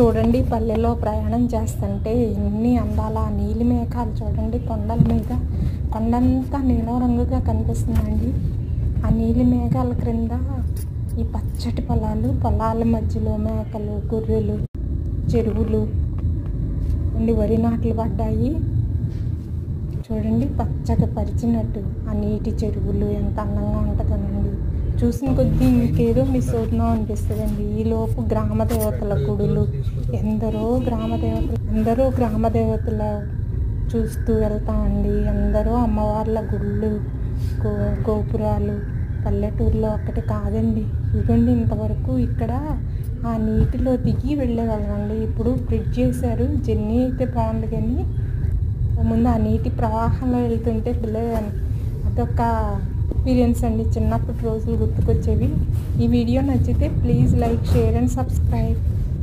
చూడండి పల్లెలో ప్రయాణం చేస్తుంటే ఎన్ని అందాల నీలి మేఘాలు చూడండి కొండల మీద కొండంతా నీలం రంగుగా కనిపిస్తుందండి. ఆ నీలి మేఘాల క్రింద ఈ పచ్చటి పొలాల మధ్యలో మేకలు గొర్రెలు చెరువులు అండి వరి నాట్లు పడ్డాయి. చూడండి పచ్చగా పరిచినట్టు ఆ నీటి చెరువులు ఎంత అందంగా ఉంటుందనండి. చూసిన కొద్దీ ఇంకేదో మిస్ అవుతున్నాం అనిపిస్తుందండి. ఈలోపు గ్రామ దేవతల గుడులు ఎందరో గ్రామ దేవతల చూస్తూ వెళ్తామండి. ఎందరో అమ్మవార్ల గుళ్ళు గోపురాలు పల్లెటూరులో ఒక్కటి కాదండి. ఇదిగోండి ఇంతవరకు ఇక్కడ ఆ నీటిలో దిగి వెళ్ళేవాళ్ళమండి. ఇప్పుడు బ్రిడ్జ్ చేశారు. జర్నీ అయితే బాగుంది కానీ ముందు ఆ నీటి ప్రవాహంలో వెళ్తుంటే అదొక ఎక్స్పీరియన్స్ అండి. చిన్నప్పటి రోజులు గుర్తుకొచ్చేవి. ఈ వీడియో నచ్చితే please like share and subscribe.